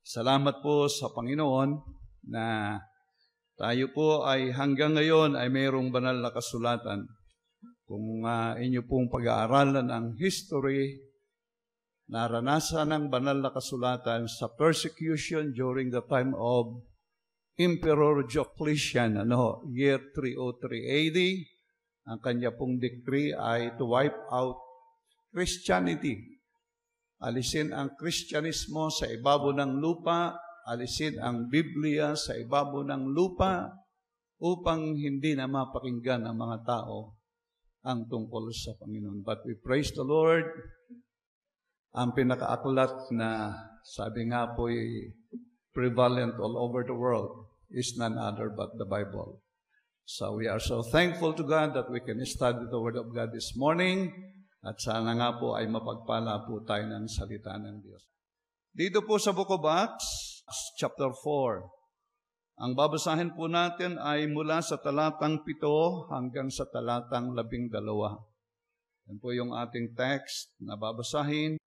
Salamat po sa Panginoon na tayo po ay hanggang ngayon ay mayroong banal na kasulatan. Kung inyo pong pag-aaralan ang history, naranasan ng banal na kasulatan sa persecution during the time of Emperor Diocletian, year 303 AD. Ang kanya pong decree ay to wipe out Christianity. Alisin ang Kristyanismo sa ibabaw ng lupa, alisin ang Biblia sa ibabaw ng lupa upang hindi na mapakinggan ng mga tao ang tungkol sa Panginoon. But we praise the Lord. Ang pinakaaklat na sabi nga po prevalent all over the world is none other but the Bible. So we are so thankful to God that we can study the Word of God this morning. At sana nga po ay mapagpala po tayo ng salita ng Diyos. Dito po sa Book of Acts, chapter 4. Ang babasahin po natin ay mula sa talatang 7 hanggang sa talatang 12. Yan po yung ating text na babasahin.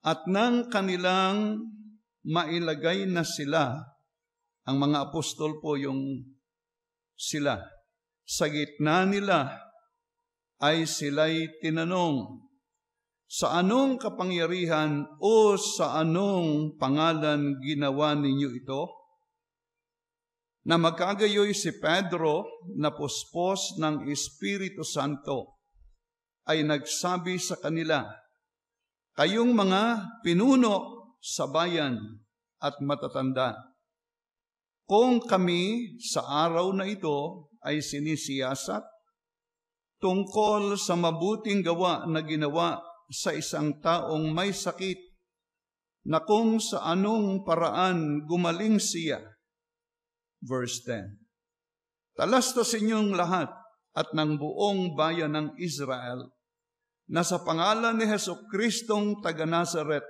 At nang kanilang mailagay na sila, ang mga apostol po yung sila, sa gitna nila, ay sila'y tinanong, sa anong kapangyarihan o sa anong pangalan ginawa ninyo ito? Na magkagayoy si Pedro na puspos ng Espiritu Santo ay nagsabi sa kanila, kayong mga pinuno sa bayan at matatanda, kung kami sa araw na ito ay sinisiyasat tungkol sa mabuting gawa na ginawa sa isang taong may sakit, na kung sa anong paraan gumaling siya. Verse 10. Talastasin niyong lahat at ng buong bayan ng Israel na sa pangalan ni Jesucristong taga Nazaret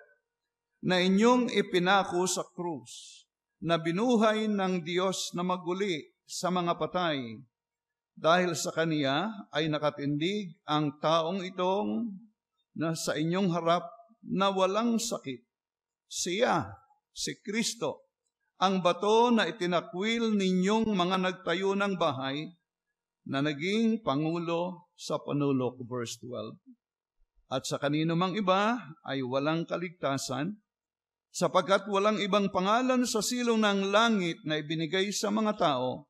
na inyong ipinako sa krus, na binuhay ng Diyos na maguli sa mga patay, dahil sa Kaniya ay nakatindig ang taong itong na sa inyong harap na walang sakit. Siya, si Kristo, ang bato na itinakwil ninyong mga nagtayo ng bahay na naging pangulo sa panulok. Verse 12. At sa kanino mang iba ay walang kaligtasan, sapagkat walang ibang pangalan sa silong ng langit na ibinigay sa mga tao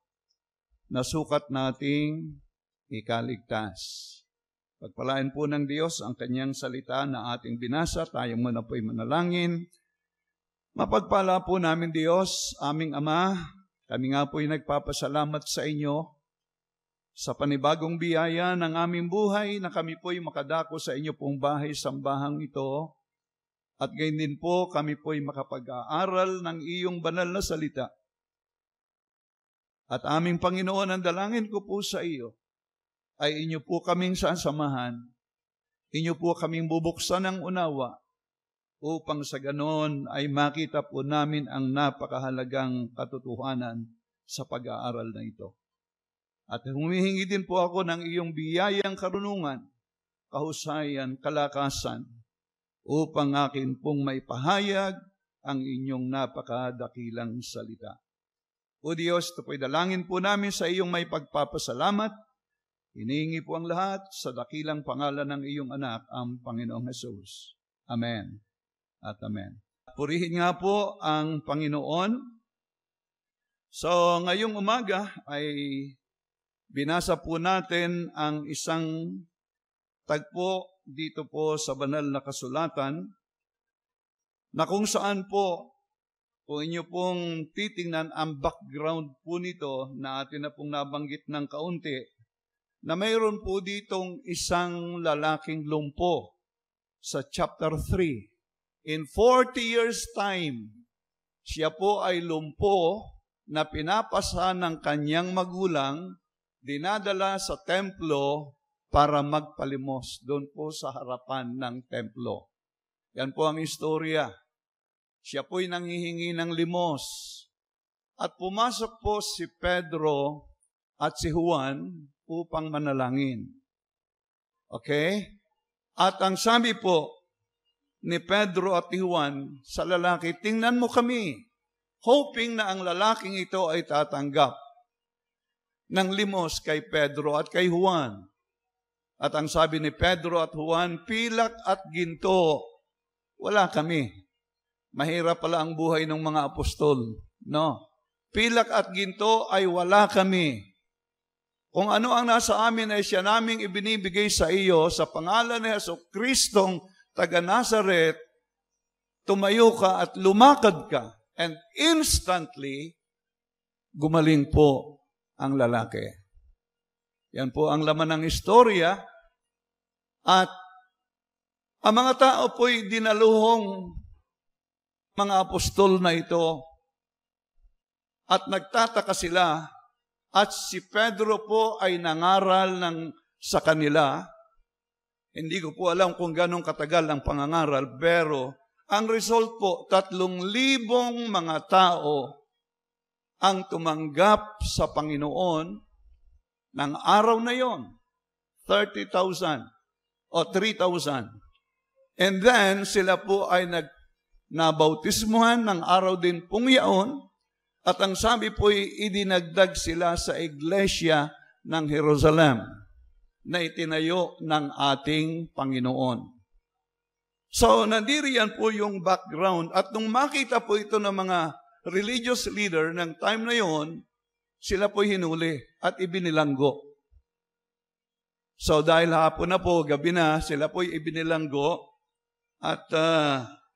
na sukat nating ikaligtas. Pagpalain po ng Diyos ang kanyang salita na ating binasa. Tayo muna po'y manalangin. Mapagpala po namin Diyos, aming Ama, kami nga po'y nagpapasalamat sa inyo sa panibagong biyaya ng aming buhay na kami po'y makadako sa inyo pong bahay-sambahang ito. At gayon din po kami po'y makapag-aaral ng iyong banal na salita. At aming Panginoon, ang dalangin ko po sa iyo ay inyo po kaming sasamahan, inyo po kaming bubuksan ng unawa, upang sa ganon ay makita po namin ang napakahalagang katotohanan sa pag-aaral na ito. At humihingi din po ako ng iyong biyayang karunungan, kahusayan, kalakasan, upang akin pong maipahayag ang inyong napakadakilang salita. O Diyos, ito po'y dalangin po namin sa iyong may pagpapasalamat. Hinihingi po ang lahat sa dakilang pangalan ng iyong anak, ang Panginoong Jesus. Amen at amen. Purihin nga po ang Panginoon. So, ngayong umaga ay binasa po natin ang isang tagpo dito po sa banal na kasulatan na kung saan po kung inyo pong titingnan ang background po nito na atin na pong nabanggit ng kaunti, na mayroon po ditong isang lalaking lumpo sa chapter 3. In 40 years time, siya po ay lumpo na pinapasa ng kanyang magulang, dinadala sa templo para magpalimos doon po sa harapan ng templo. Yan po ang istorya. Siya po'y nanghihingi ng limos. At pumasok po si Pedro at si Juan upang manalangin. Okay? At ang sabi po, ni Pedro at ni Juan sa lalaki, tingnan mo kami, hoping na ang lalaking ito ay tatanggap ng limos kay Pedro at kay Juan. At ang sabi ni Pedro at Juan, pilak at ginto, wala kami. Mahirap pala ang buhay ng mga apostol, no? Pilak at ginto ay wala kami. Kung ano ang nasa amin ay siya naming ibinibigay sa iyo sa pangalan ni Jesucristong taga Nazaret, tumayo ka at lumakad ka. And instantly, gumaling po ang lalaki. Yan po ang laman ng istorya. At ang mga tao po'y dinaluhong mga apostol na ito. At nagtataka sila. At si Pedro po ay nangaral sa kanila. Hindi ko po alam kung ganong katagal ang pangangaral, pero ang result po, 3,000 mga tao ang tumanggap sa Panginoon ng araw na yon. 30,000 o 3,000. And then, sila po ay nabautismuhan ng araw din pong yaon. At ang sabi po'y idinagdag sila sa iglesia ng Jerusalem na itinayo ng ating Panginoon. So, nandiriyan po yung background. At nung makita po ito ng mga religious leader ng time na yon, sila po'y hinuli at ibinilanggo. So, dahil hapon na po, gabi na, sila po'y ibinilanggo. At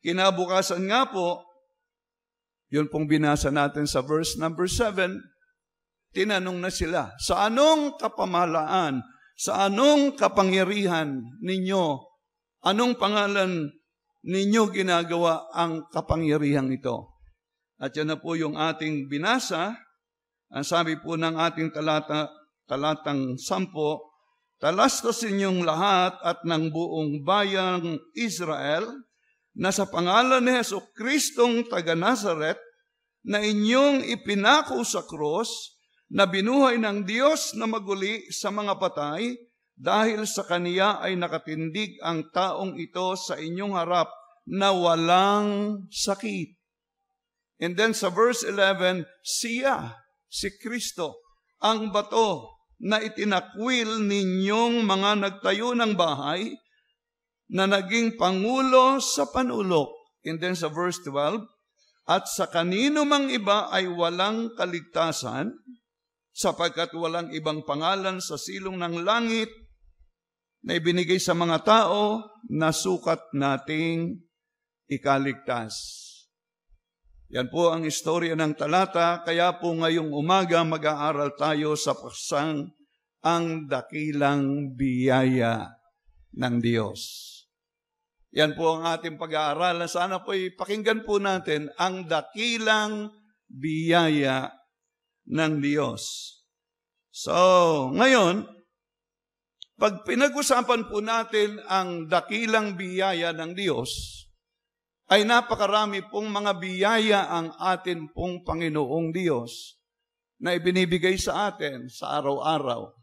kinabukasan nga po, yun pong binasa natin sa verse number 7, tinanong na sila, sa anong kapamahalaan, sa anong kapangyarihan ninyo, anong pangalan ninyo ginagawa ang kapangyarihan ito? At yan na po yung ating binasa. Ang sabi po ng ating talatang 10, talastasin yung lahat at ng buong bayang Israel, na sa pangalan ni Jesucristong taga Nazaret, na inyong ipinako sa krus, na binuhay ng Diyos na maguli sa mga patay, dahil sa Kaniya ay nakatindig ang taong ito sa inyong harap na walang sakit. And then sa verse 11, siya, si Kristo, ang bato na itinakwil ninyong mga nagtayo ng bahay, na naging pangulo sa panulok. And then sa verse 12, at sa kanino mang iba ay walang kaligtasan, sapagkat walang ibang pangalan sa silong ng langit na ibinigay sa mga tao na sukat nating ikaligtas. Yan po ang istorya ng talata, kaya po ngayong umaga mag-aaral tayo sa paksang ang dakilang biyaya ng Diyos. Yan po ang ating pag-aaral. Sana po ipakinggan po natin ang dakilang biyaya ng Diyos. So, ngayon, pag pinag-usapan po natin ang dakilang biyaya ng Diyos, ay napakarami pong mga biyaya ang atin pong Panginoong Diyos na ibinibigay sa atin sa araw-araw.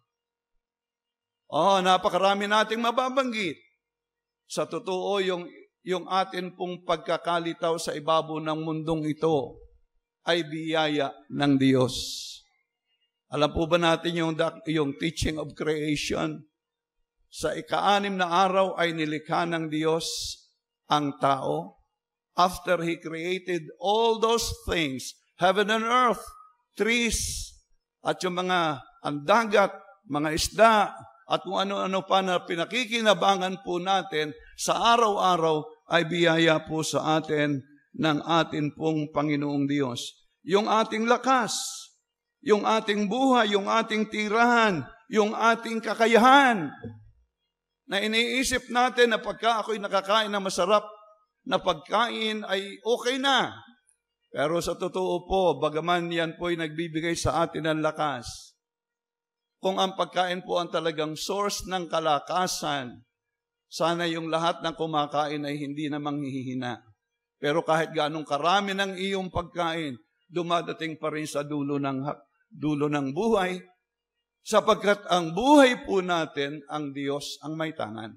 Napakarami nating mababanggit. Sa totoo, yung atin pong pagkakalitaw sa ibabaw ng mundong ito ay biyaya ng Diyos. Alam po ba natin yung teaching of creation? Sa ika-6 na araw ay nilikha ng Diyos ang tao. After He created all those things, heaven and earth, trees, at yung mga dagat, mga isda, at kung ano-ano pa na pinakikinabangan po natin sa araw-araw ay biyaya po sa atin ng atin pong Panginoong Diyos. Yung ating lakas, yung ating buhay, yung ating tirahan, yung ating kakayahan, na iniisip natin na pagka ako'y nakakain na masarap na pagkain ay okay na. Pero sa totoo po, bagaman yan po ay nagbibigay sa atin ng lakas, kung ang pagkain po ang talagang source ng kalakasan, sana yung lahat ng kumakain ay hindi na manghihina. Pero kahit ganong karami ng iyong pagkain, dumadating pa rin sa dulo ng buhay, sapagkat ang buhay po natin, ang Diyos ang may tangan.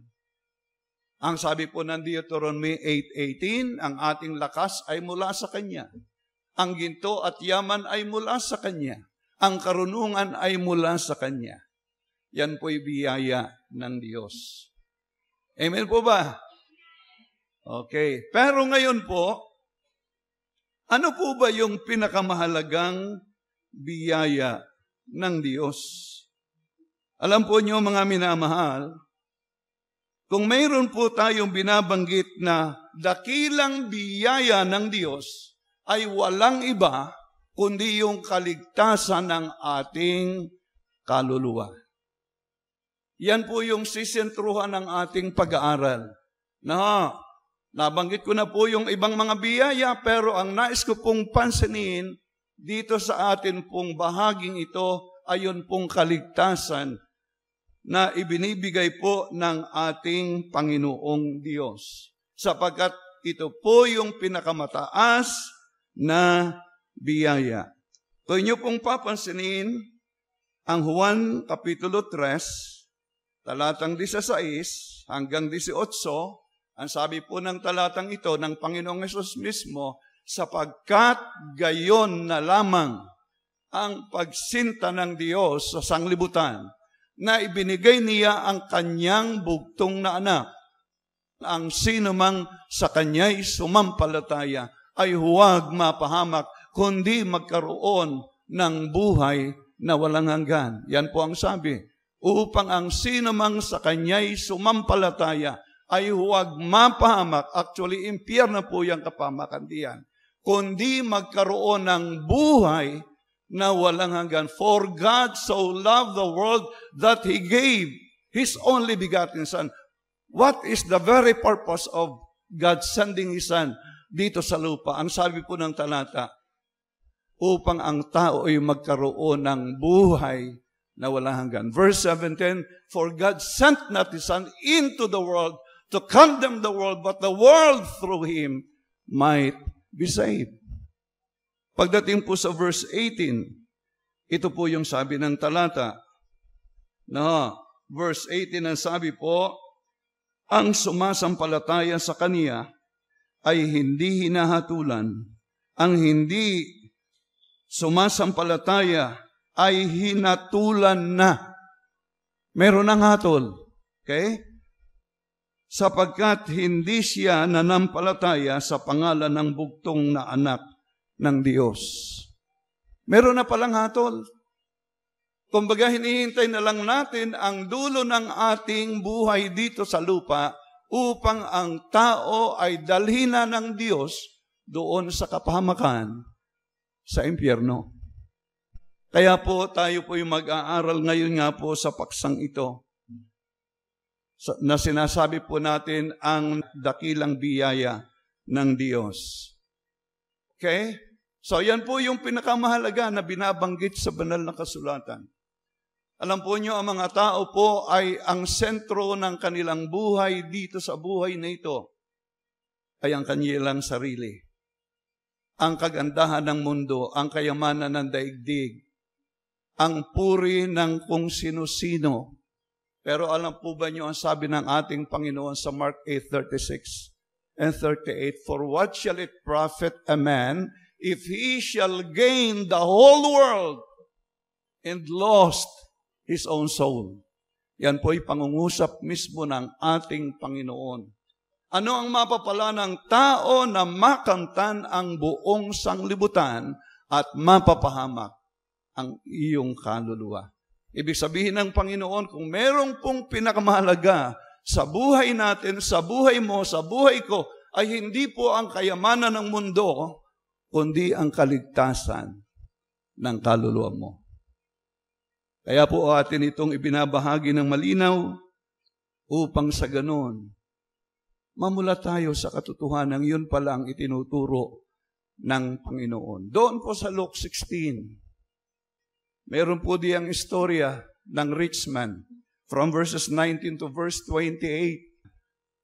Ang sabi po ng Deuteronomy 8:18, ang ating lakas ay mula sa Kanya. Ang ginto at yaman ay mula sa Kanya. Ang karunungan ay mula sa Kanya. Yan po'y biyaya ng Diyos. Amen po ba? Okay. Pero ngayon po, ano po ba yung pinakamahalagang biyaya ng Diyos? Alam po niyo mga minamahal, kung mayroon po tayong binabanggit na dakilang biyaya ng Diyos, ay walang iba kundi yung kaligtasan ng ating kaluluwa. Yan po yung sisentruhan ng ating pag-aaral. Nabanggit ko na po yung ibang mga biyaya, pero ang nais ko pong pansinin dito sa atin pong bahaging ito ay yun pong kaligtasan na ibinibigay po ng ating Panginoong Diyos. Sapagkat ito po yung pinakamataas na biyaya. Kung inyo pong papansinin, ang Juan Kapitulo 3, talatang 16 hanggang 18, ang sabi po ng talatang ito ng Panginoong Hesus mismo, sapagkat gayon na lamang ang pagsinta ng Diyos sa sanglibutan, na ibinigay niya ang kanyang bugtong na anak. Ang sino mang sa kanya'y sumampalataya ay huwag mapahamak, kundi magkaroon ng buhay na walang hanggan. Yan po ang sabi. Upang ang sino mang sa kanya'y sumampalataya ay huwag mapahamak. Actually, impyerno po yung kapahamakan diyan. Kundi magkaroon ng buhay na walang hanggan. For God so loved the world that He gave His only begotten Son. What is the very purpose of God sending His Son dito sa lupa? Ang sabi po ng talata, upang ang tao ay magkaroon ng buhay na walang hanggan. Verse 17, for God sent not His Son into the world to condemn the world, but the world through Him might be saved. Pagdating po sa verse 18, ito po yung sabi ng talata. Verse 18 ang sabi po, ang sumasampalataya sa Kaniya ay hindi hinahatulan. Ang hindi sumasampalataya ay hinatulan na. Meron ng hatol. Okay? Sapagkat hindi siya nanampalataya sa pangalan ng bugtong na anak ng Diyos. Meron na palang hatol. Kumbaga, hinihintay na lang natin ang dulo ng ating buhay dito sa lupa upang ang tao ay dalhin na ng Diyos doon sa kapahamakan sa impyerno. Kaya po tayo po yung mag-aaral ngayon nga po sa paksang ito na sinasabi po natin ang dakilang biyaya ng Diyos. Okay? So yan po yung pinakamahalaga na binabanggit sa banal na kasulatan. Alam po nyo, ang mga tao po ay ang sentro ng kanilang buhay dito sa buhay na ito ay ang kanilang sarili. Ang kagandahan ng mundo, ang kayamanan ng daigdig, ang puri ng kung sino-sino. Pero alam po ba nyo ang sabi ng ating Panginoon sa Mark 8:36 and 38, for what shall it profit a man if he shall gain the whole world and lost his own soul? Yan po'y pangungusap mismo ng ating Panginoon. Ano ang mapapala ng tao na makamtan ang buong sanglibutan at mapapahamak ang iyong kaluluwa? Ibig sabihin ng Panginoon, kung merong pong pinakamahalaga sa buhay natin, sa buhay mo, sa buhay ko, ay hindi po ang kayamanan ng mundo, kundi ang kaligtasan ng kaluluwa mo. Kaya po atin itong ibinabahagi ng malinaw upang sa ganon, mamula tayo sa katotohanan, yun pala ang itinuturo ng Panginoon. Doon po sa Luke 16, meron po diyang istorya ng rich man from verses 19 to verse 28.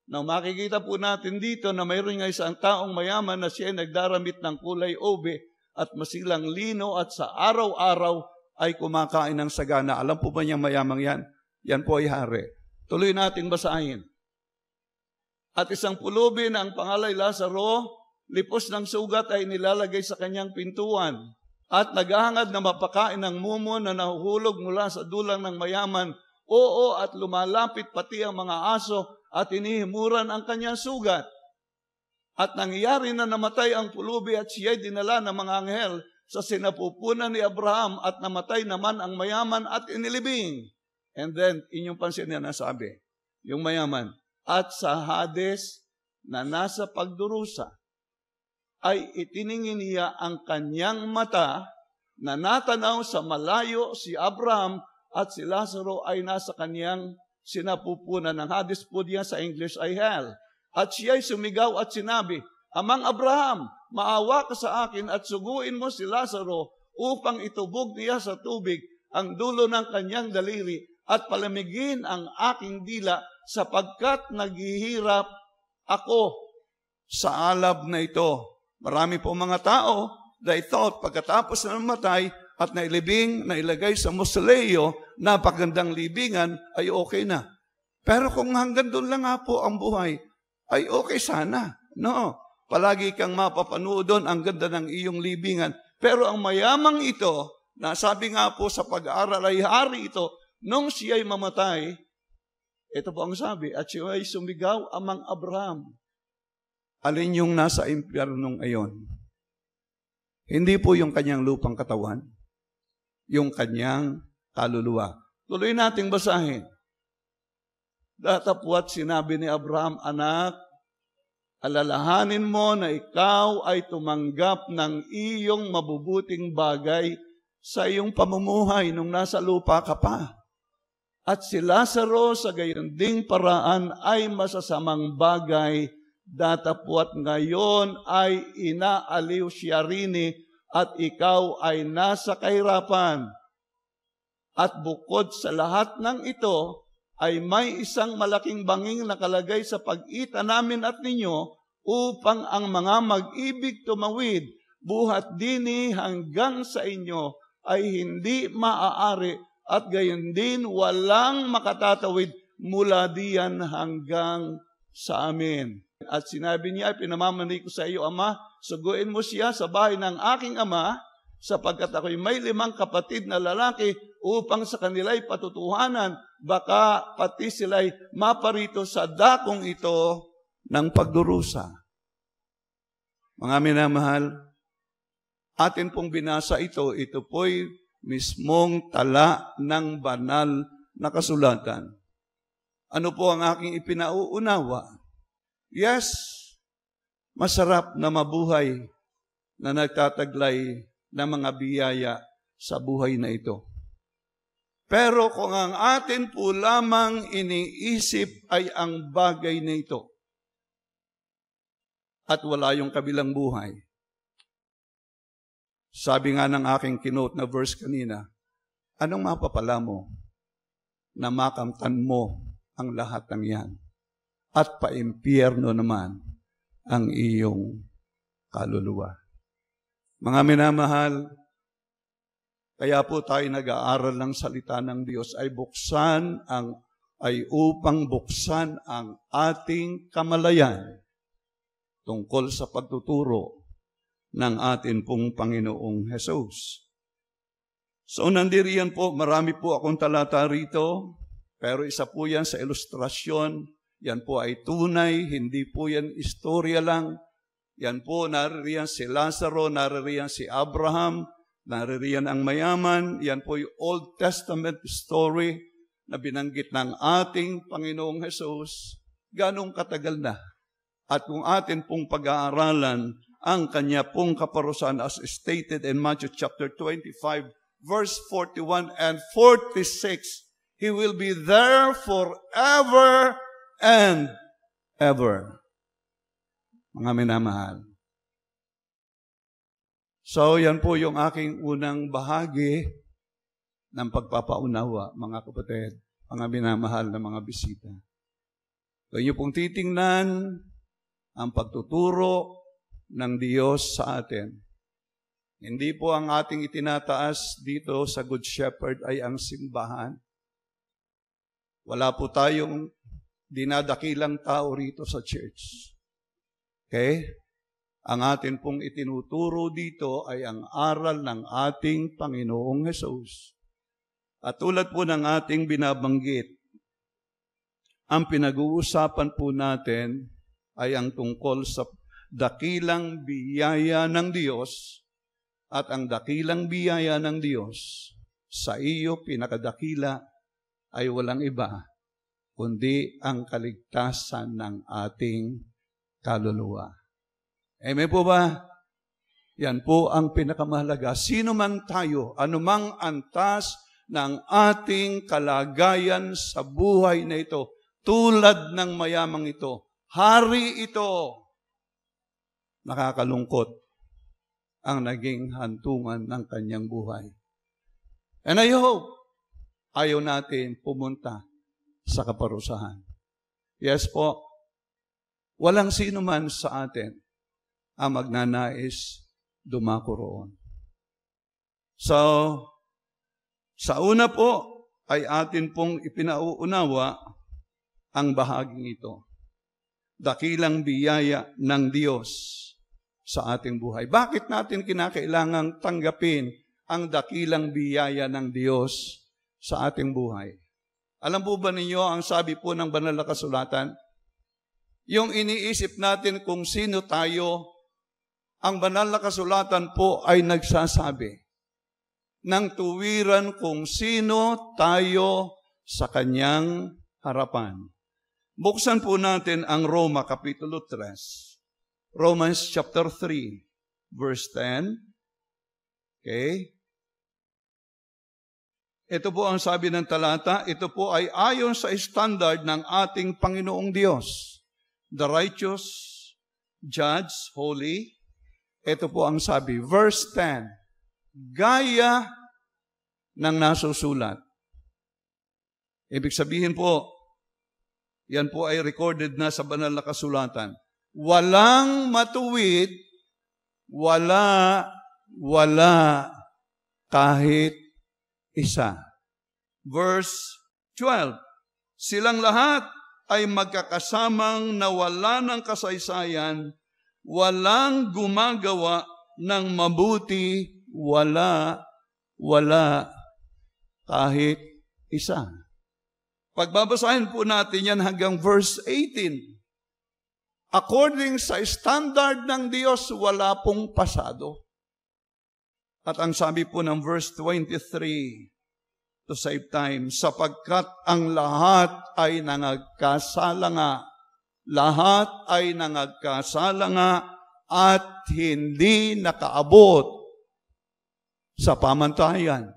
Now, makikita po natin dito na mayroon nga isang taong mayaman na siya nagdaramit ng kulay obe at masilang lino at sa araw-araw ay kumakain ng sagana. Alam po ba niyang mayamang yan? Yan po ay hari. Tuloy natin basahin. At isang pulubi na ang pangalay Lazaro, lipos ng sugat ay nilalagay sa kanyang pintuan. At naghahangad na mapakain ng mumo na nahuhulog mula sa dulang ng mayaman. Oo, at lumalapit pati ang mga aso at inihimuran ang kanyang sugat. At nangyari na namatay ang pulubi at siya'y dinala ng mga anghel sa sinapupunan ni Abraham at namatay naman ang mayaman at inilibing. And then, inyong pansin na nasabi, yung mayaman, at sa Hades na nasa pagdurusa, ay itiningin niya ang kanyang mata na natanaw sa malayo si Abraham at si Lazaro ay nasa kanyang sinapupunan. Ng Hades po diya sa English ay hell. At siya'y sumigaw at sinabi, Amang Abraham, maawa ka sa akin at suguin mo si Lazaro upang itubog niya sa tubig ang dulo ng kanyang daliri at palamigin ang aking dila sapagkat naghihirap ako sa alab na ito. Marami po mga tao, they thought, pagkatapos na namatay at nailagay sa mausoleo, napagandang libingan, ay okay na. Pero kung hanggang doon lang nga po ang buhay, ay okay sana. No, palagi kang mapapanood doon, ang ganda ng iyong libingan. Pero ang mayamang ito, nasabi nga po sa pag-aaral ay hari ito, nung siya'y mamatay, ito po ang sabi, at siya'y sumigaw, Amang Abraham. Alin yung nasa impyernong ayon? Hindi po yung kanyang lupang katawan, yung kanyang kaluluwa. Tuloy nating basahin. Datapwat sinabi ni Abraham, Anak, alalahanin mo na ikaw ay tumanggap ng iyong mabubuting bagay sa iyong pamumuhay nung nasa lupa ka pa. At si Lazaro sa gayon ding paraan ay masasamang bagay, datapwat ngayon ay inaaliw siya rini at ikaw ay nasa kahirapan. At bukod sa lahat ng ito, ay may isang malaking banging nakalagay sa pagitan namin at ninyo upang ang mga mag-ibig tumawid buhat dini hanggang sa inyo ay hindi maaari at gayon din walang makatatawid mula diyan hanggang sa amin. At sinabi niya, pinamamani ko sa iyo, Ama, suguin mo siya sa bahay ng aking ama, sapagkat ako'y may 5 kapatid na lalaki upang sa kanila'y patutuhanan, baka pati sila'y maparito sa dakong ito ng pagdurusa. Mga minamahal, atin pong binasa ito po'y mismong tala ng banal na kasulatan. Ano po ang aking ipinauunawa? Yes, masarap na mabuhay na nagtataglay ng mga biyaya sa buhay na ito. Pero kung ang atin po lamang iniisip ay ang bagay na ito at wala yung kabilang buhay, sabi nga ng aking kinote na verse kanina, anong mapapala mo na makamtan mo ang lahat ng yan? At paimpyerno naman ang iyong kaluluwa. Mga minamahal, kaya po tayo nag-aaral ng salita ng Diyos ay upang buksan ang ating kamalayan tungkol sa pagtuturo ng atin pong Panginoong Hesus. So nandiriyan po, marami po akong talata rito, pero isa po yan sa ilustrasyon. Yan po ay tunay, hindi po yan istorya lang. Yan po, naririyan si Lazaro, naririyan si Abraham, naririyan ang mayaman. Yan po yung Old Testament story na binanggit ng ating Panginoong Hesus. Ganong katagal na. At kung atin pong pag-aaralan ang kanya pong kaparusahan as stated in Matthew chapter 25, verse 41 and 46, He will be there forever and ever. Mga minamahal. So, yan po yung aking unang bahagi ng pagpapaunawa, mga kapatid, mga minamahal na mga bisita. Kung inyo pong titingnan ang pagtuturo ng Diyos sa atin, hindi po ang ating itinataas dito sa Good Shepherd ay ang simbahan. Wala po tayong dinadakilang tao rito sa church. Okay? Ang atin pong itinuturo dito ay ang aral ng ating Panginoong Hesus. At tulad po ng ating binabanggit, ang pinag-uusapan po natin ay ang tungkol sa dakilang biyaya ng Diyos, at ang dakilang biyaya ng Diyos sa iyo pinakadakila ay walang iba kundi ang kaligtasan ng ating kaluluwa. Amen po ba? Yan po ang pinakamahalaga. Sino man tayo, anumang antas ng ating kalagayan sa buhay na ito, tulad ng mayamang ito, hari ito, nakakalungkot ang naging hantungan ng kanyang buhay. And I hope, ayaw natin pumunta sa kaparusahan. Yes po, walang sino man sa atin ang magnanais dumako roon. So, sa una po ay atin pong ipinauunawa ang bahaging ito. Dakilang biyaya ng Diyos sa ating buhay. Bakit natin kinakailangang tanggapin ang dakilang biyaya ng Diyos sa ating buhay? Alam po ba ninyo ang sabi po ng banal na kasulatan? Yung iniisip natin kung sino tayo, ang banal na kasulatan po ay nagsasabi ng tuwiran kung sino tayo sa kanyang harapan. Buksan po natin ang Roma Kapitulo 3. Romans chapter 3, verse 10. Okay? Ito po ang sabi ng talata, ito po ay ayon sa standard ng ating Panginoong Diyos. The righteous, judge, holy. Ito po ang sabi, verse 10. Gaya ng nasusulat. Ibig sabihin po, yan po ay recorded na sa banal na kasulatan. Walang matuwid, wala kahit isa. Verse 12, silang lahat ay magkakasamang nawala ng kasaysayan, walang gumagawa ng mabuti, wala kahit isa. Pagbabasahin po natin yan hanggang verse 18. According sa standard ng Diyos, wala pong pasado. At ang sabi po ng verse 23, to save time, sapagkat ang lahat ay nangagkasala nga, lahat ay nangagkasala nga, at hindi nakaabot sa pamantayan.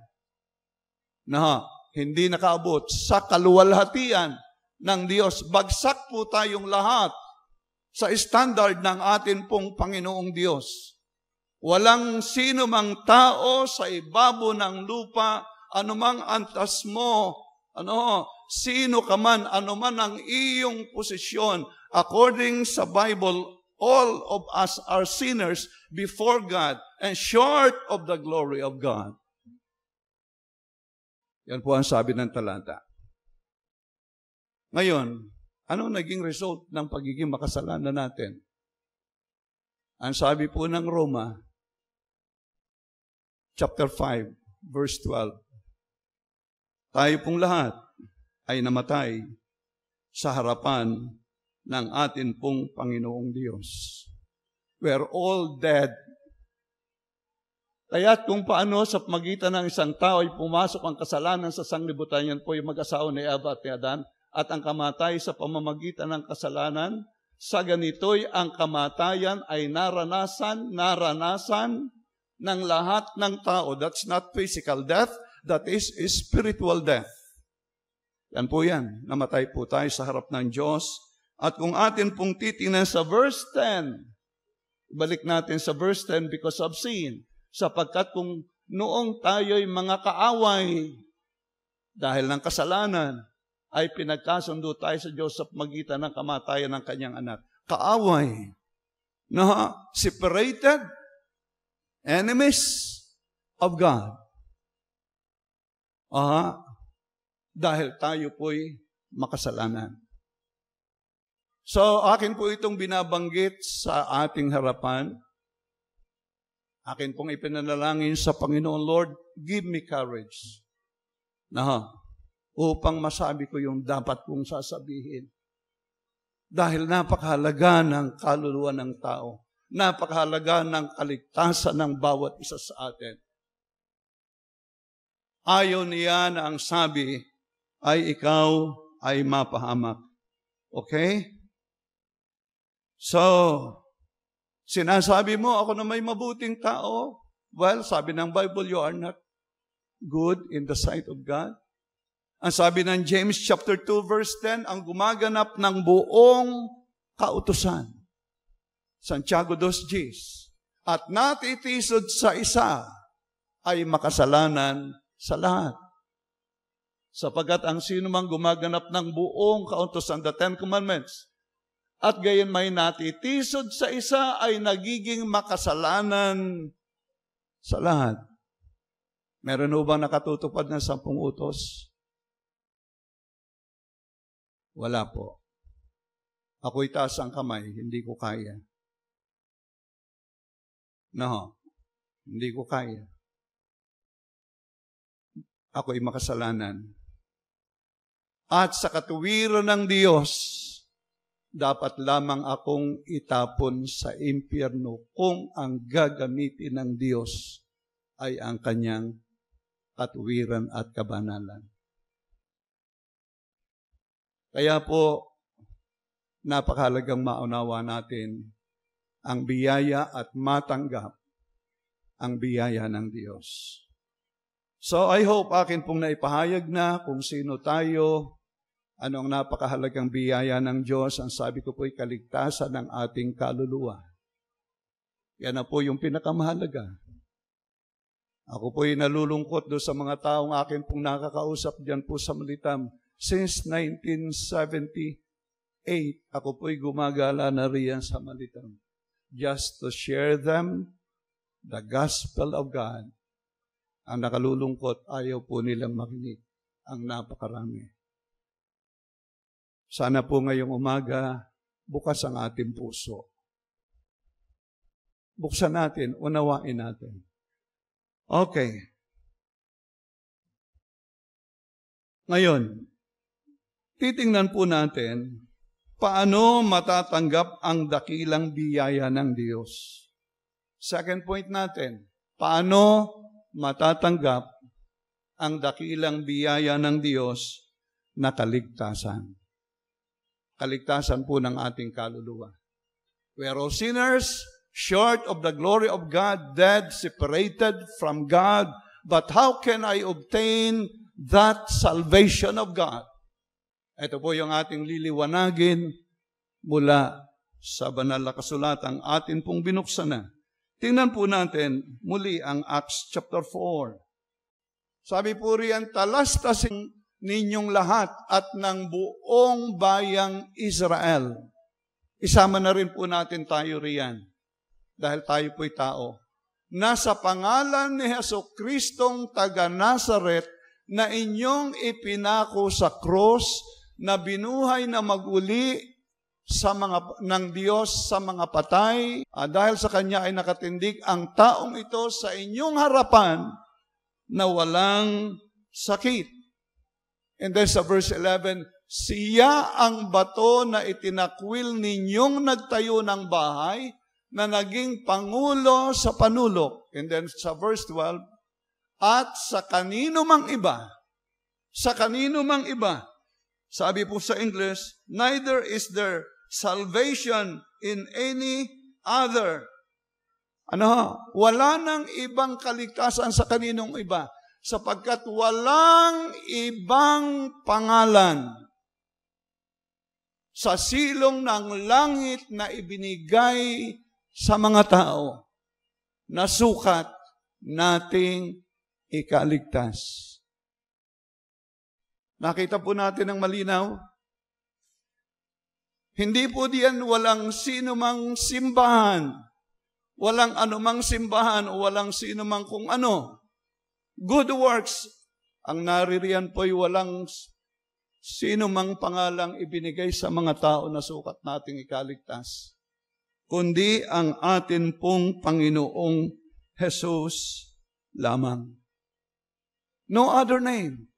Hindi nakaabot sa kaluwalhatian ng Diyos. Bagsak po tayong lahat sa standard ng atin pong Panginoong Diyos. Walang sino mang tao sa ibabo ng lupa, anumang antas mo, sino ka man, anuman ang iyong posisyon, according sa Bible, all of us are sinners before God and short of the glory of God. Yan po ang sabi ng talata. Ngayon, anong naging result ng pagiging makasalanan natin? Ang sabi po ng Roma, chapter 5, verse 12. Tayo pong lahat ay namatay sa harapan ng atin pong Panginoong Diyos. We are all dead. Kaya't kung paano sa magitan ng isang tao ay pumasok ang kasalanan sa sanglibutan, yan po yung mag-asawa ni Eva at ni Adan, at ang kamatay sa pamamagitan ng kasalanan, sa ganito'y ang kamatayan ay naranasan ng lahat ng tao. That's not physical death, that is spiritual death. Yan po yan. Namatay po tayo sa harap ng Diyos. At kung atin pong titingnan sa verse 10, balik natin sa verse 10, because of sin. Sapagkat kung noong tayo'y mga kaaway, dahil ng kasalanan, ay pinagkasundo tayo sa Diyos sa magitan ng kamatayan ng kanyang anak. Kaaway. Separated, enemies of God. Dahil tayo po'y makasalanan. So, akin po itong binabanggit sa ating harapan. Akin pong ipinanalangin sa Panginoon, Lord, give me courage. Upang masabi ko yung dapat kong sasabihin. Dahil napakahalaga ng kaluluwa ng tao. Napakahalaga ng kaligtasan ng bawat isa sa atin. Ayaw niya na ang sabi ay ikaw ay mapahamak. Okay? So, sinasabi mo, ako na may mabuting tao. Well, sabi ng Bible, you are not good in the sight of God. Ang sabi ng James chapter 2 verse 10, ang gumaganap ng buong kautusan. Santiago 2:10. At natitisod sa isa ay makasalanan sa lahat. Sapagkat ang sino mang gumaganap ng buong kautusan, the Ten Commandments, at gayon may natitisod sa isa ay nagiging makasalanan sa lahat. Meron ho bang nakatutupad ng 10 utos? Wala po. Ako'y taas ang kamay, hindi ko kaya. No, hindi ko kaya. Ako'y makasalanan. At sa katuwiran ng Diyos, dapat lamang akong itapon sa impyerno kung ang gagamitin ng Diyos ay ang kanyang katuwiran at kabanalan. Kaya po, napakahalagang maunawa natin ang biyaya at matanggap ang biyaya ng Diyos. So I hope akin pong naipahayag na kung sino tayo, ano ang napakahalagang biyaya ng Diyos. Ang sabi ko po'y kaligtasan ng ating kaluluwa. Yan na po yung pinakamahalaga. Ako po'y nalulungkot doon sa mga taong akin pong nakakausap dyan po sa Malitam. Since 1978, ako po'y gumagala na riyan sa Malitam. Just to share them the gospel of God. Ang nakalulungkot, ayaw po nilang makinig. Ang napakarami. Sana po ngayong umaga, bukas ang ating puso. Buksan natin, unawain natin. Okay. Ngayon, titingnan po natin paano matatanggap ang dakilang biyaya ng Diyos. Second point natin, paano matatanggap ang dakilang biyaya ng Diyos na kaligtasan. Kaligtasan po ng ating kaluluwa. We are all sinners, short of the glory of God, dead, separated from God. But how can I obtain that salvation of God? Ito po yung ating liliwanagin mula sa banal na kasulatan, atin pong binuksan na. Tingnan po natin muli ang Acts chapter 4. Sabi po riyan, talastasin ninyong lahat at ng buong bayang Israel. Isama na rin po natin tayo riyan. Dahil tayo po'y tao. Nasa pangalan ni Jesucristong taga Nazaret na inyong ipinako sa cross na binuhay na maguli sa ng Diyos sa mga patay. Dahil sa Kanya ay nakatindig ang taong ito sa inyong harapan na walang sakit. And then sa verse 11, siya ang bato na itinakwil ninyong nagtayo ng bahay na naging pangulo sa panulok. And then sa verse 12, at sa kanino mang iba, sabi po sa English, neither is there salvation in any other. Wala nang ibang kaligtasan sa kaninong iba, sapagkat walang ibang pangalan sa silong ng langit na ibinigay sa mga tao na sukat nating ikaligtas. Nakita po natin ang malinaw. Hindi po diyan walang sino mang simbahan, walang anumang simbahan o walang sino mang kung ano. Good works, ang naririyan po'y walang sino mang pangalang ibinigay sa mga tao na sukat nating ikaligtas, kundi ang atin pong Panginoong Jesus lamang. No other name.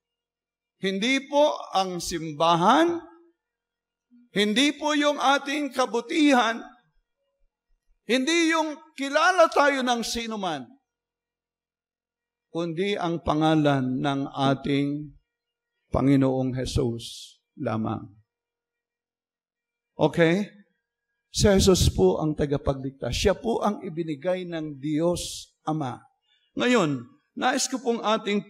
Hindi po ang simbahan, hindi po yung ating kabutihan, hindi yung kilala tayo ng sino man, kundi ang pangalan ng ating Panginoong Jesus lamang. Okay? Si Jesus po ang tagapagligtas. Siya po ang ibinigay ng Diyos Ama. Ngayon, nais ko pong ating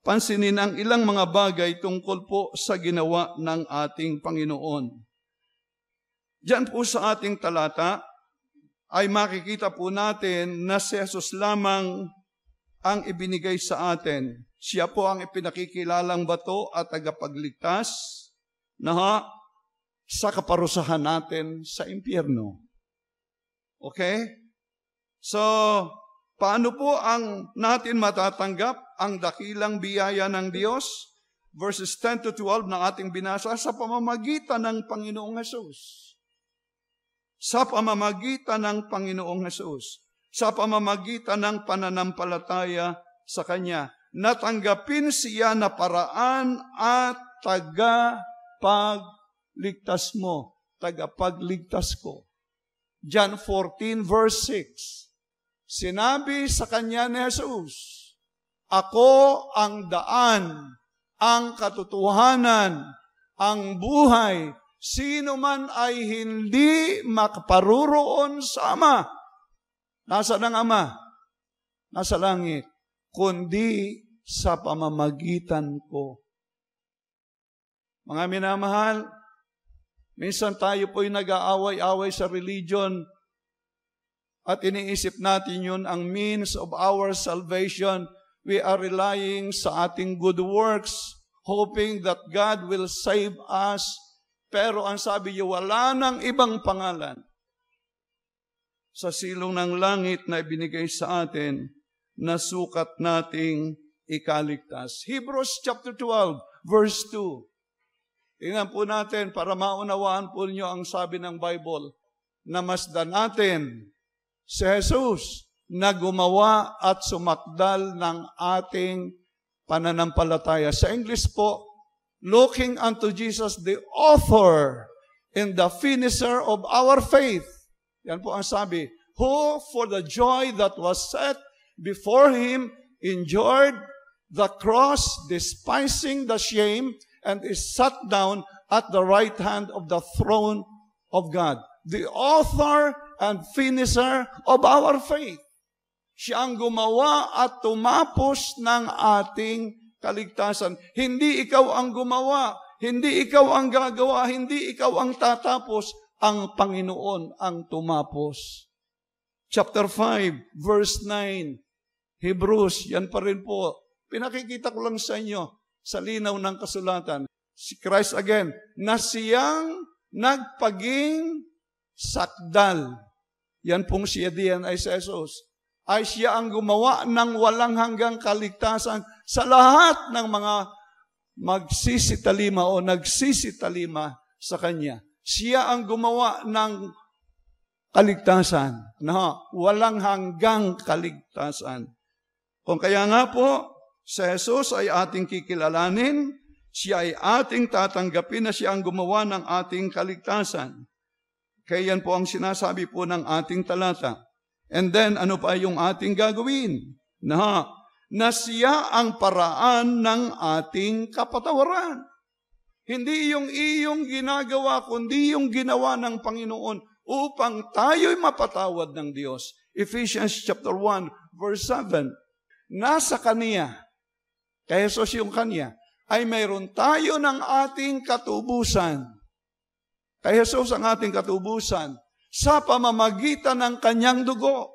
pansinin ang ilang mga bagay tungkol po sa ginawa ng ating Panginoon. Diyan po sa ating talata ay makikita po natin na si Jesus lamang ang ibinigay sa atin. Siya po ang ipinakikilalang bato at tagapagligtas na sa kaparusahan natin sa impyerno. Okay? So, paano po ang natin matatanggap ang dakilang biyaya ng Diyos? Verses 10 to 12 na ating binasa, sa pamamagitan ng Panginoong Hesus. Sa pamamagitan ng Panginoong Hesus. Sa pamamagitan ng pananampalataya sa Kanya. Natanggapin siya na paraan at tagapagligtas mo. Tagapagligtas ko. John 14 verse 6. Sinabi sa Kanya ni Jesus, ako ang daan, ang katotohanan, ang buhay. Sino man ay hindi makaparuroon sa Ama. Nasaan ang Ama? Nasa langit. Kundi sa pamamagitan ko. Mga minamahal, minsan tayo po'y nag-aaway-away sa religion at iniisip natin yun ang means of our salvation. We are relying sa ating good works, hoping that God will save us. Pero ang sabi niyo, wala nang ibang pangalan sa silong ng langit na ibinigay sa atin na sukat nating ikaligtas. Hebrews chapter 12, verse 2. Tingnan po natin para maunawaan po niyo ang sabi ng Bible. Namasdan natin si Jesus na gumawa at sumakdal ng ating pananampalataya. Sa English po, looking unto Jesus, the author and the finisher of our faith. Yan po ang sabi. Who for the joy that was set before Him endured the cross, despising the shame, and is sat down at the right hand of the throne of God. The author and finisher of our faith. Siya ang gumawa at tumapos ng ating kaligtasan. Hindi ikaw ang gumawa, hindi ikaw ang gagawa, hindi ikaw ang tatapos, ang Panginoon ang tumapos. Chapter 5, verse 9, Hebrews, yan pa rin po. Pinakikita ko lang sa inyo sa linaw ng kasulatan. Si Christ again, na siyang nagpaging sakdal. Yan pong siya diyan ay si Jesus. Ay siya ang gumawa ng walang hanggang kaligtasan sa lahat ng mga magsisitalima o nagsisitalima sa Kanya. Siya ang gumawa ng kaligtasan, na walang hanggang kaligtasan. Kung kaya nga po, si Jesus ay ating kikilalanin, siya ay ating tatanggapin na siya ang gumawa ng ating kaligtasan. Kaya yan po ang sinasabi po ng ating talata. And then, ano pa yung ating gagawin? Na siya ang paraan ng ating kapatawaran. Hindi yung iyong ginagawa, kundi yung ginawa ng Panginoon upang tayo'y mapatawad ng Diyos. Ephesians chapter 1, verse 7. Nasa Kanya, kay Jesus yung Kanya, ay mayroon tayo ng ating katubusan. Kay Jesus ang ating katubusan sa pamamagitan ng Kanyang dugo.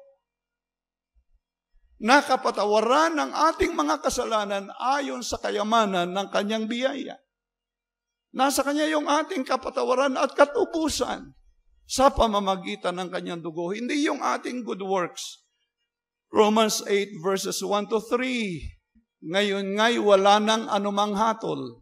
Nakapatawaran ng ating mga kasalanan ayon sa kayamanan ng Kanyang biyaya. Nasa Kanya yung ating kapatawaran at katubusan sa pamamagitan ng Kanyang dugo. Hindi yung ating good works. Romans 8 verses 1 to 3. Ngayon nga'y wala nang anumang hatol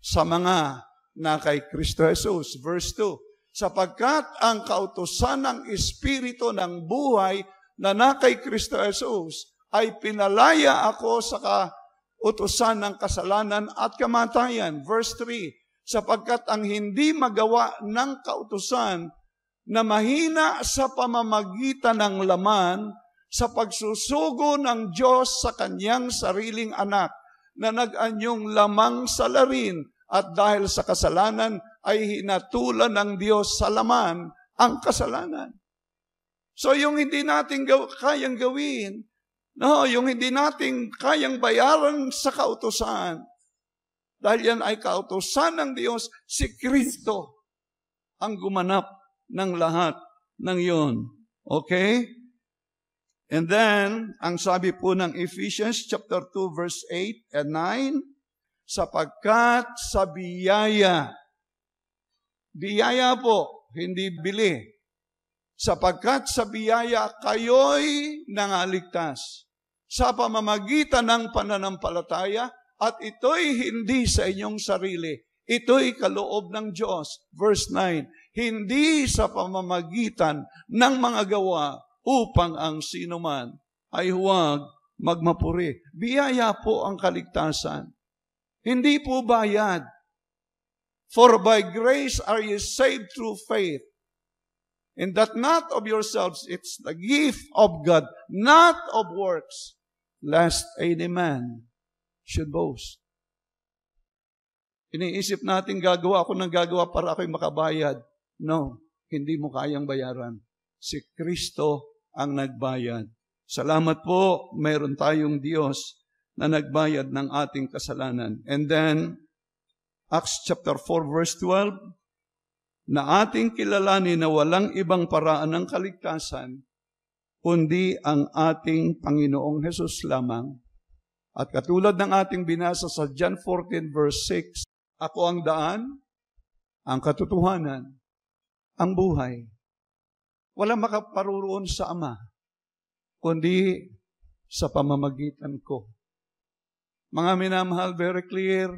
sa mga na kay Kristo Jesus. Verse 2, sapagkat ang kautusan ng Espiritu ng buhay na kay Kristo Jesus ay pinalaya ako sa kautusan ng kasalanan at kamatayan. Verse 3, sapagkat ang hindi magawa ng kautusan na mahina sa pamamagitan ng laman sa pagsusugo ng Diyos sa kanyang sariling anak na nag-anyong lamang salarin at dahil sa kasalanan ay hinatulan ng Diyos sa laman ang kasalanan. So yung hindi natin kayang gawin, yung hindi natin kayang bayaran sa kautusan, dahil yan ay kautusan ng Diyos, si Kristo ang gumanap ng lahat ng iyon. Okay? And then, ang sabi po ng Ephesians chapter 2 verse 8 and 9, sapagkat sa biyaya po, hindi bili, sapagkat sa biyaya kayo'y nangaligtas sa pamamagitan ng pananampalataya at ito'y hindi sa inyong sarili, ito'y kaloob ng Diyos. Verse 9, hindi sa pamamagitan ng mga gawa upang ang sinuman ay huwag magmapuri. Biyaya po ang kaligtasan. Hindi po bayad. For by grace are you saved through faith. And that not of yourselves, it's the gift of God, not of works, lest any man should boast. Iniisip natin, gagawa ako ng gagawa para ako'y makabayad. No, hindi mo kayang bayaran. Si Kristo ang nagbayad. Salamat po, mayroon tayong Diyos na nagbayad ng ating kasalanan. And then, Acts chapter 4 verse 12, na ating kilalanin na walang ibang paraan ng kaligtasan, kundi ang ating Panginoong Hesus lamang. At katulad ng ating binasa sa John 14 verse 6, ako ang daan, ang katotohanan, ang buhay. Walang makaparuroon sa Ama, kundi sa pamamagitan ko. Mga minamahal, very clear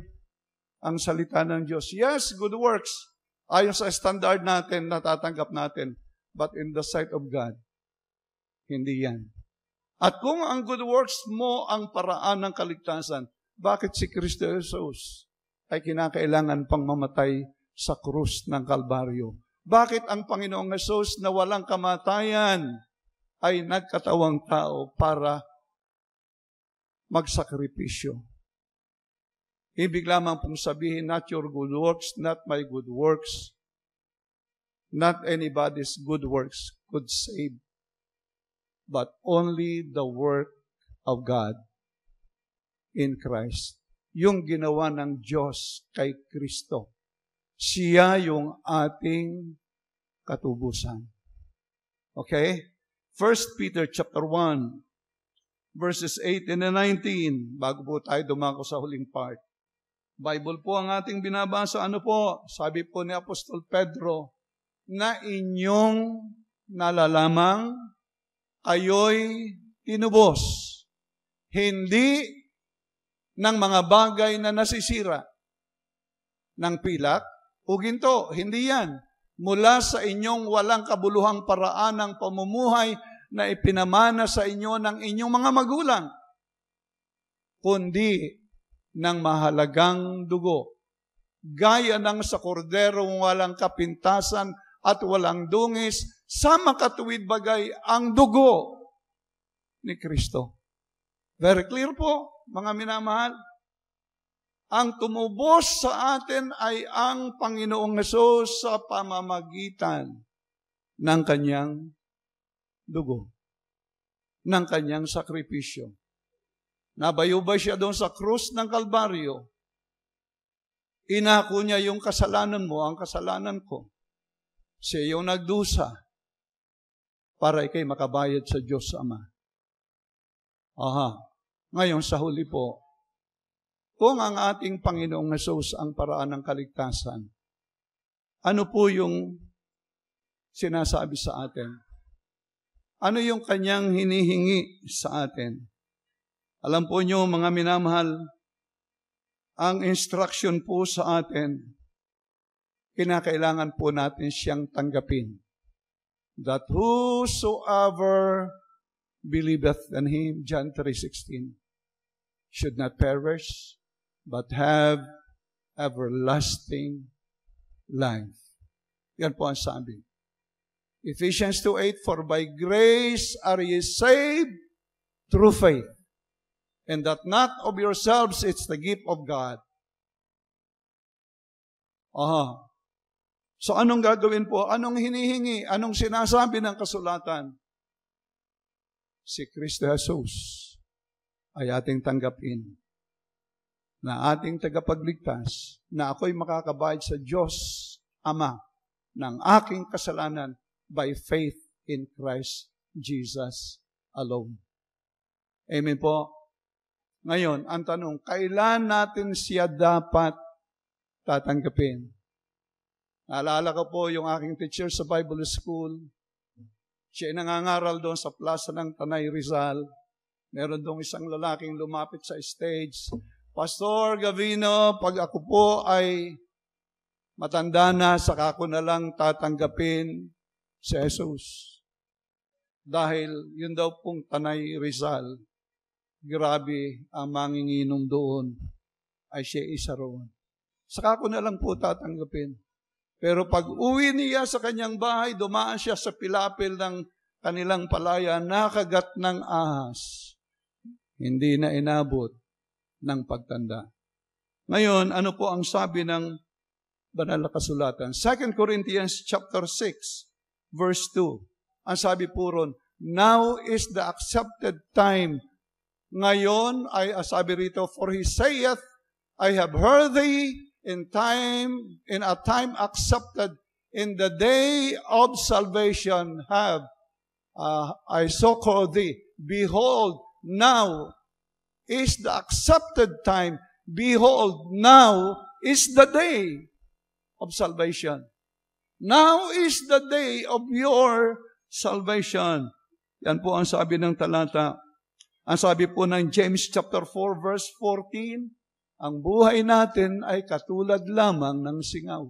ang salita ng Diyos. Yes, good works. Ayon sa standard natin, natatanggap natin. But in the sight of God, hindi yan. At kung ang good works mo ang paraan ng kaligtasan, bakit si Kristo Jesus ay kinakailangan pang mamatay sa krus ng Kalbaryo? Bakit ang Panginoong Jesus na walang kamatayan ay nagkatawang tao para magsakripisyo? Ibig lamang pong sabihin, not your good works, not my good works, not anybody's good works could save, but only the work of God in Christ. Yung ginawa ng Diyos kay Kristo. Siya yung ating katubusan. Okay? 1 Peter chapter 1, verses 18 and 19, bago po tayo dumako sa huling part. Bible po ang ating binabasa. Ano po? Sabi po ni Apostol Pedro, na inyong nalalamang kayo'y tinubos. Hindi ng mga bagay na nasisira. Ng pilak o ginto. Hindi yan. Mula sa inyong walang kabuluhang paraan ng pamumuhay na ipinamana sa inyo ng inyong mga magulang. Kundi ng mahalagang dugo, gaya ng sa korderong walang kapintasan at walang dungis, sa makatuwid bagay ang dugo ni Kristo. Very clear po, mga minamahal. Ang tumubos sa atin ay ang Panginoong Hesus sa pamamagitan ng kanyang dugo, ng kanyang sakripisyo. Nabayubay siya doon sa krus ng Kalbaryo. Inako niya yung kasalanan mo, ang kasalanan ko. Siya yung nagdusa para ikay makabayad sa Diyos Ama. Ngayon sa huli po, kung ang ating Panginoong Hesus ang paraan ng kaligtasan, ano po yung sinasabi sa atin? Ano yung kanyang hinihingi sa atin? Alam po nyo, mga minamahal, ang instruction po sa atin kinakailangan po natin siyang tanggapin. That whosoever believeth in Him, John 3:16, should not perish, but have everlasting life. Yan po ang sabi. Ephesians 2:8, for by grace are ye saved through faith, and that not of yourselves, it's the gift of God. So anong gagawin po? Anong hinihingi? Anong sinasabi ng kasulatan? Si Kristo Jesus ay ating tanggapin na ating tagapagligtas, na ako'y makakabayad sa Diyos Ama ng aking kasalanan by faith in Christ Jesus alone. Amen po. Ngayon, ang tanong, kailan natin siya dapat tatanggapin? Naalala ko po yung aking teacher sa Bible School. Siya ay nangangaral doon sa plaza ng Tanay Rizal. Meron doon isang lalaking lumapit sa stage. Pastor Gavino, pag ako po ay matanda na, saka ko na lang tatanggapin si Jesus. Dahil yun daw pong Tanay Rizal, grabe ang manginginom doon ay siya isa roon. Saka ko na lang po tatanggapin. Pero pag uwi niya sa kanyang bahay, dumaan siya sa pilapil ng kanilang palaya, nakagat ng ahas. Hindi na inabot ng pagtanda. Ngayon, ano po ang sabi ng banal na kasulatan? 2 Corinthians chapter 6, verse 2. Ang sabi po ron, now is the accepted time. Ngayon ay sabi rito, for He saith, I have heard thee in a time accepted, in the day of salvation have I so called thee. Behold, now is the accepted time. Behold, now is the day of salvation. Now is the day of your salvation. Yan po ang sabi ng talata. Ang sabi po ng James chapter 4 verse 14, ang buhay natin ay katulad lamang ng singaw.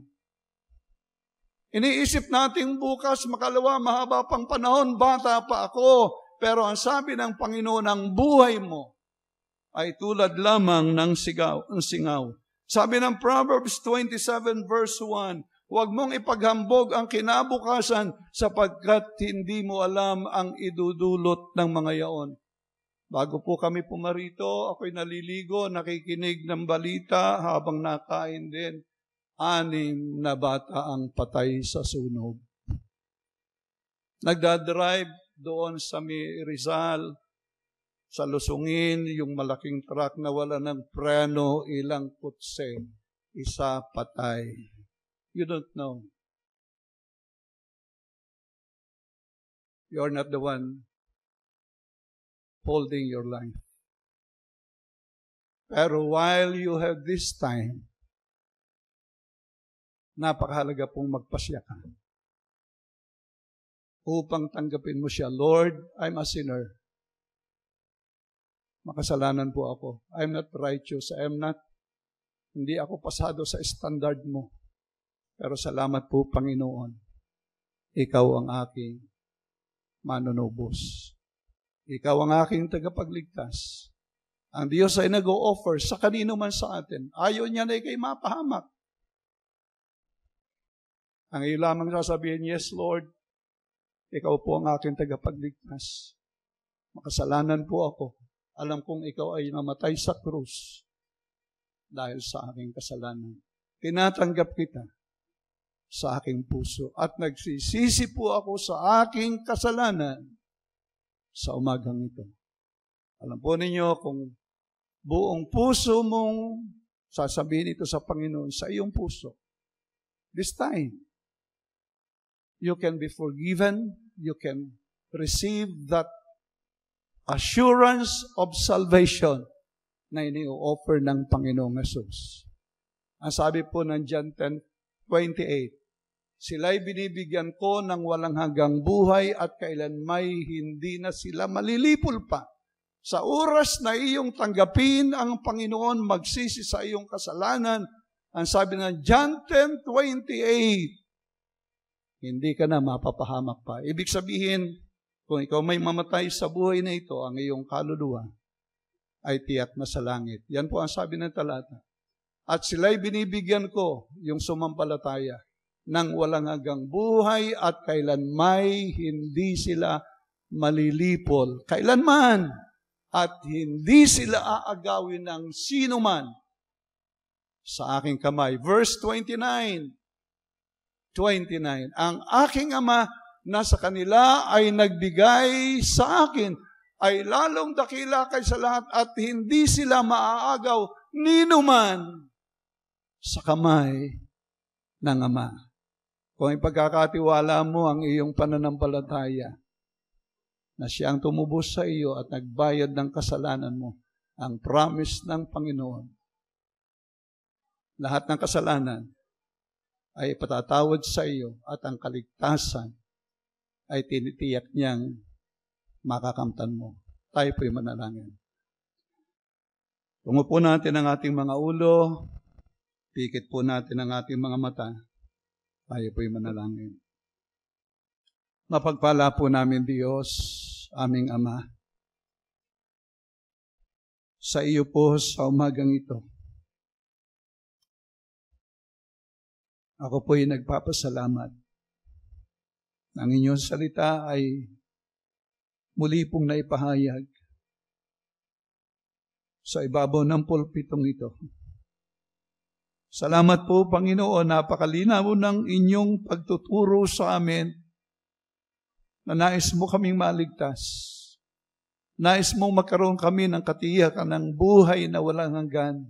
Iniisip natin bukas, makalawa, mahaba pang panahon, bata pa ako. Pero ang sabi ng Panginoon, ang buhay mo ay tulad lamang ng singaw. Sabi ng Proverbs 27 verse 1, huwag mong ipaghambog ang kinabukasan sapagkat hindi mo alam ang idudulot ng mga yaon. Bago po kami pumarito, ako'y naliligo, nakikinig ng balita habang nakain din. 6 na bata ang patay sa sunog. Nagdadrive doon sa Rizal, sa Lusungin, yung malaking truck na wala ng preno, ilang kutse, isa patay. You don't know. You're not the one holding your life. Pero while you have this time, napakahalaga pong magpasya ka upang tanggapin mo siya. Lord, I'm a sinner. Makasalanan po ako. I'm not righteous. Hindi ako pasado sa standard mo. Pero salamat po, Panginoon. Ikaw ang aking manunubos. Ikaw ang aking tagapagligtas. Ang Diyos ay nag-o-offer sa kanino man sa atin. Ayaw niya na ikay mapahamak. Ang iyo lamang sasabihin, yes, Lord, ikaw po ang aking tagapagligtas. Makasalanan po ako. Alam kong ikaw ay namatay sa krus dahil sa aking kasalanan. Tinatanggap kita sa aking puso at nagsisisi po ako sa aking kasalanan sa umagang ito. Alam po ninyo kung buong puso mong sasabihin ito sa Panginoon, sa iyong puso, this time, you can be forgiven, you can receive that assurance of salvation na ini-offer ng Panginoong Jesus. Ang sabi po ng John 10:28, sila'y binibigyan ko ng walang hanggang buhay at kailanmay hindi na sila malilipol pa. Sa oras na iyong tanggapin ang Panginoon, magsisi sa iyong kasalanan Ang sabi ng John 10:28, hindi ka na mapapahamak pa. Ibig sabihin, kung ikaw may mamatay sa buhay na ito, ang iyong kaluluwa ay tiyak na sa langit. Yan po ang sabi ng talata. At sila'y binibigyan ko, yung sumampalataya, ng walang hanggang buhay at kailanmay hindi sila malilipol. Kailanman. At hindi sila aagawin ng sino man sa aking kamay. Verse 29. Ang aking Ama na sa kanila ay nagbigay sa akin ay lalong dakila kaysa lahat at hindi sila maaagaw nino man sa kamay ng Ama. Kung ipagkakatiwala mo ang iyong pananampalataya na siya ang tumubos sa iyo at nagbayad ng kasalanan mo, ang promise ng Panginoon, lahat ng kasalanan ay patatawad sa iyo at ang kaligtasan ay tinitiyak niyang makakamtan mo. Tayo po'y manalangin. Tumupo natin ang ating mga ulo, pikit po natin ang ating mga mata, tayo po'y manalangin. Mapagpala po namin Diyos, aming Ama, sa iyo po sa umagang ito. Ako po'y nagpapasalamat. Ang inyong salita ay muli pong naipahayag sa ibabaw ng pulpitong ito. Salamat po, Panginoon, napakalinaw ng inyong pagtuturo sa amin na nais mo kaming maligtas. Nais mong magkaroon kami ng katiyakan ng buhay na walang hanggan.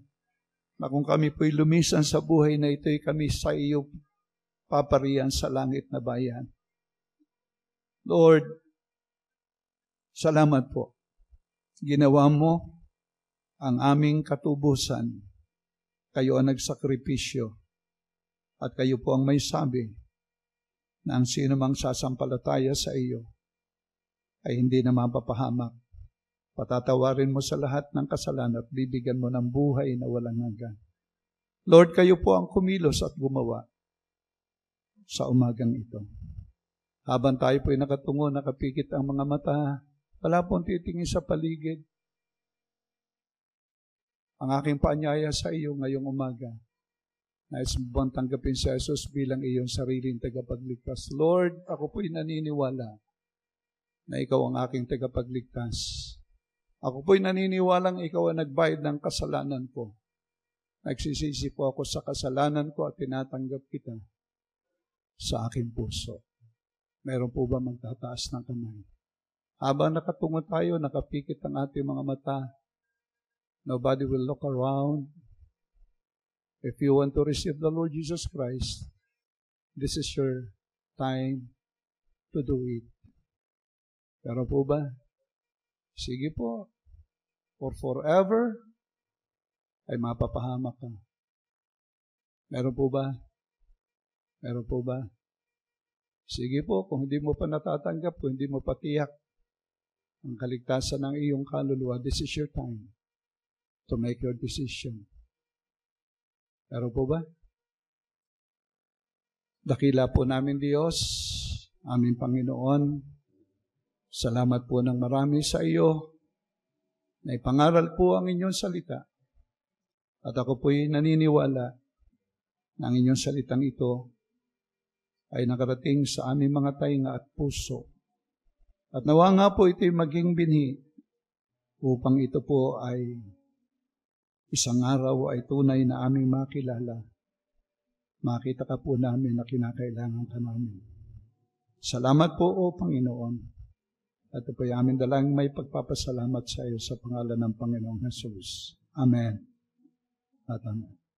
Na kung kami po'y lumisan sa buhay na ito'y kami sa iyo paparian sa langit na bayan. Lord, salamat po. Ginawa mo ang aming katubusan. Kayo ang nagsakripisyo. At kayo po ang may sabi na ang sino mang sasampalataya sa iyo ay hindi na mapapahamak. Patatawarin mo sa lahat ng kasalanan at bibigyan mo ng buhay na walang hanggan. Lord, kayo po ang kumilos at gumawa sa umagang ito. Habang tayo po'y nakatungo, nakapikit ang mga mata, wala pong titingin sa paligid. Ang aking paanyaya sa iyo ngayong umaga, nais mo bang tanggapin si Jesus bilang iyong sariling tagapagligtas? Lord, ako po'y naniniwala na ikaw ang aking tagapagligtas. Ako po'y naniniwalang ikaw ang nagbayad ng kasalanan ko. Nagsisisi po ako sa kasalanan ko at tinatanggap kita sa aking puso. Meron po ba magtataas ng kamay? Habang nakatungo tayo, nakapikit ang ating mga mata, nobody will look around. If you want to receive the Lord Jesus Christ, this is your time to do it. Pero po ba? Sige po. For forever, ay mapapahamak ka. Meron po ba? Meron po ba? Sige po, kung hindi mo pa natatanggap, kung hindi mo pa tiyak ang kaligtasan ng iyong kaluluwa, this is your time to make your decision. Meron po ba? Dakila po namin Diyos, aming Panginoon. Salamat po ng marami sa iyo na ipangaral po ang inyong salita. At ako po'y naniniwala na ang inyong salitang ito ay nakarating sa aming mga tainga at puso. At nawa nga po ito'y maging binhi upang ito po ay isang araw ay tunay na aming makilala. Makita ka po namin na kinakailangan ka namin. Salamat po, O Panginoon. At ito po ay aming dalang may pagpapasalamat sa iyo sa pangalan ng Panginoong Jesus. Amen. At amen.